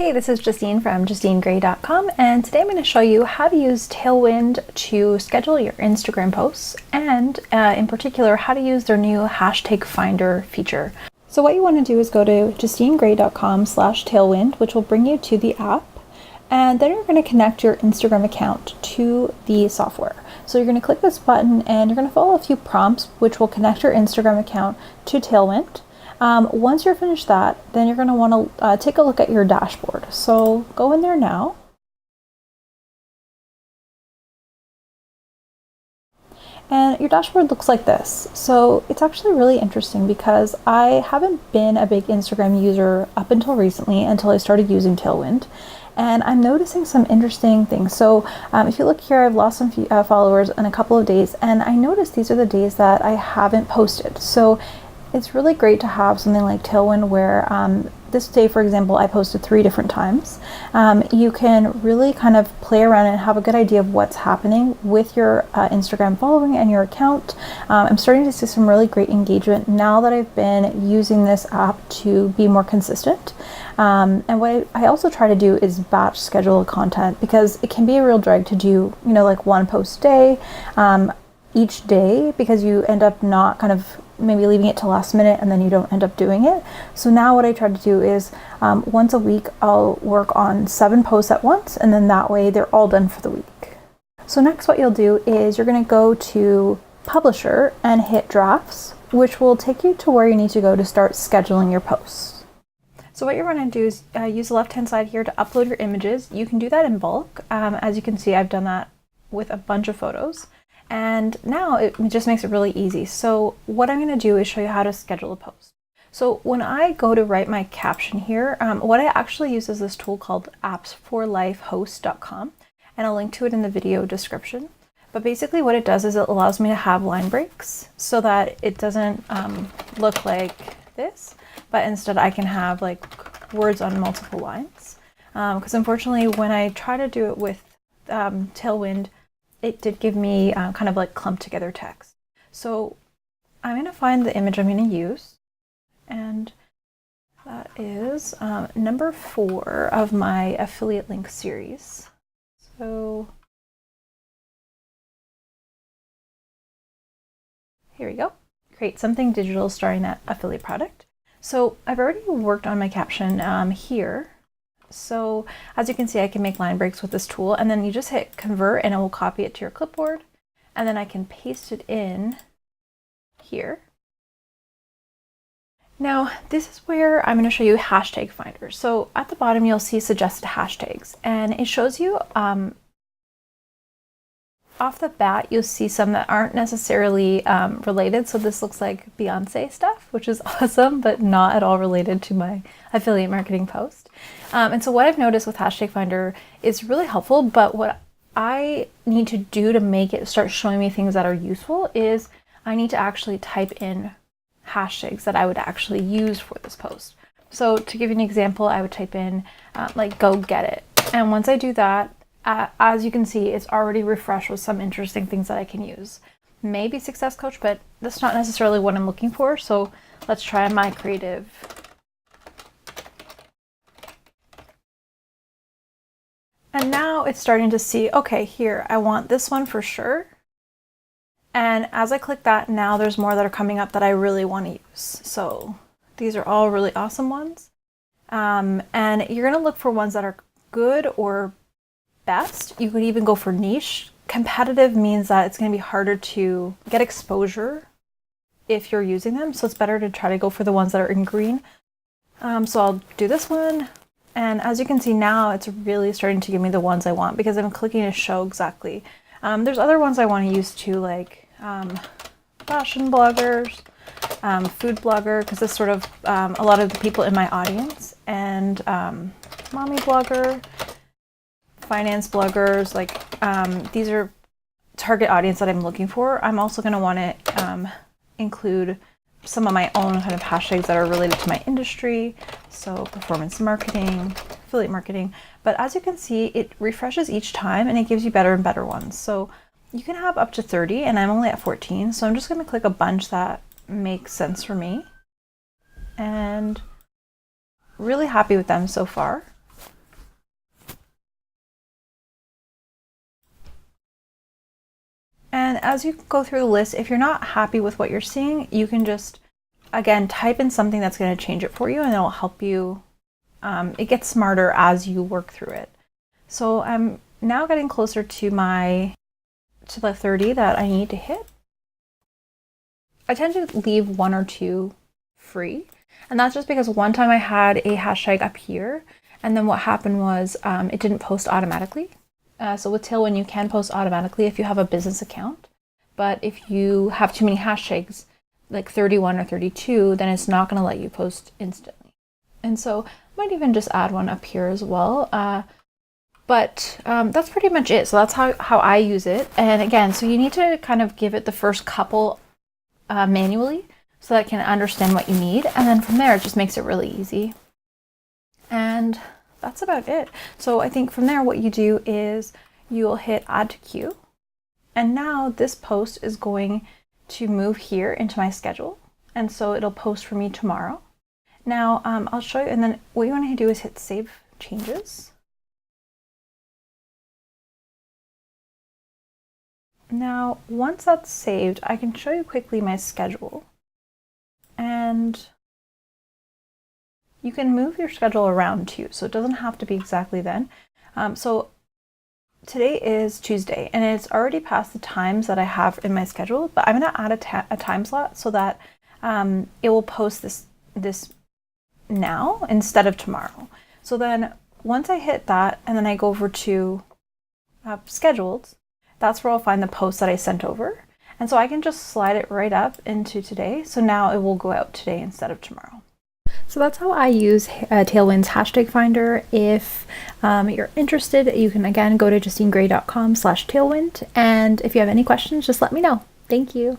Hey, this is Justine from justinegray.com, and today I'm going to show you how to use Tailwind to schedule your Instagram posts, and in particular, how to use their new hashtag finder feature. So what you want to do is go to justinegray.com/tailwind, which will bring you to the app, and then you're going to connect your Instagram account to the software. So you're going to click this button, and you're going to follow a few prompts, which will connect your Instagram account to Tailwind. Once you're finished that, then you're going to want to take a look at your dashboard. So go in there now. And your dashboard looks like this. So it's actually really interesting because I haven't been a big Instagram user up until recently, until I started using Tailwind. And I'm noticing some interesting things. So if you look here, I've lost some followers in a couple of days, and I noticed these are the days that I haven't posted. So it's really great to have something like Tailwind where this day, for example, I posted 3 different times. You can really kind of play around and have a good idea of what's happening with your Instagram following and your account. I'm starting to see some really great engagement now that I've been using this app to be more consistent. And what I also try to do is batch schedule content, because it can be a real drag to do, like one post a day each day, because you end up not kind of maybe leaving it to last minute and then you don't end up doing it. So now what I try to do is once a week I'll work on 7 posts at once, and then that way they're all done for the week. So next what you'll do is you're going to go to Publisher and hit Drafts, which will take you to where you need to go to start scheduling your posts. So what you're going to do is use the left hand side here to upload your images. You can do that in bulk. As you can see, I've done that with a bunch of photos. And now it just makes it really easy. So what I'm going to do is show you how to schedule a post. So when I go to write my caption here, what I actually use is this tool called appsforlifehost.com, and I'll link to it in the video description. But basically what it does is it allows me to have line breaks so that it doesn't look like this, but instead I can have like words on multiple lines. Because unfortunately when I try to do it with Tailwind, it did give me kind of like clumped together text. So I'm going to find the image I'm going to use, and that is number 4 of my affiliate link series. So here we go. Create something digital starring that affiliate product. So I've already worked on my caption here. So as you can see, I can make line breaks with this tool, and then you just hit convert and it will copy it to your clipboard, and then I can paste it in here. Now this is where I'm going to show you hashtag finder. So at the bottom you'll see suggested hashtags, and it shows you off the bat you'll see some that aren't necessarily related. So this looks like Beyonce stuff, which is awesome, but not at all related to my affiliate marketing post. And so what I've noticed with hashtag finder is really helpful, but what I need to do to make it start showing me things that are useful is I need to actually type in hashtags that I would actually use for this post. So to give you an example, I would type in like go get it. And once I do that, as you can see, it's already refreshed with some interesting things that I can use. Maybe success coach, but that's not necessarily what I'm looking for. So let's try my creative. And now it's starting to see, okay, here, I want this one for sure. And as I click that, now there's more that are coming up that I really want to use. So these are all really awesome ones. And you're going to look for ones that are good or best. You could even go for niche. Competitive means that it's going to be harder to get exposure if you're using them. So it's better to try to go for the ones that are in green. So I'll do this one. And as you can see now, it's really starting to give me the ones I want because I'm clicking to show exactly. There's other ones I want to use too, like fashion bloggers, food blogger, because it's sort of a lot of the people in my audience, and mommy blogger, finance bloggers, like these are target audience that I'm looking for. I'm also going to want to include some of my own kind of hashtags that are related to my industry, so performance marketing, affiliate marketing. But as you can see, it refreshes each time and it gives you better and better ones. So you can have up to 30, and I'm only at 14, so I'm just going to click a bunch that makes sense for me, and really happy with them so far. as you go through the list, if you're not happy with what you're seeing, you can just, again, type in something that's going to change it for you, and it'll help you. It gets smarter as you work through it. So I'm now getting closer to the 30 that I need to hit. I tend to leave 1 or 2 free, and that's just because one time I had a hashtag up here, and then what happened was it didn't post automatically. So with Tailwind, you can post automatically if you have a business account, but if you have too many hashtags, like 31 or 32, then it's not going to let you post instantly. And so I might even just add one up here as well. But that's pretty much it. So that's how I use it. And again, so you need to kind of give it the first couple manually so that it can understand what you need. And then from there, it just makes it really easy. And that's about it. So I think from there, what you do is you'll hit add to queue. And now this post is going to move here into my schedule. And so it'll post for me tomorrow. Now I'll show you. And then what you want to do is hit save changes. Now, once that's saved, I can show you quickly my schedule. And you can move your schedule around too, so it doesn't have to be exactly then. So today is Tuesday, and it's already past the times that I have in my schedule, but I'm going to add a time slot so that it will post this now instead of tomorrow. So then once I hit that, and then I go over to scheduled, that's where I'll find the post that I sent over. And so I can just slide it right up into today. So now it will go out today instead of tomorrow. So that's how I use Tailwind's hashtag finder. If you're interested, you can again go to justinegray.com/tailwind. And if you have any questions, just let me know. Thank you.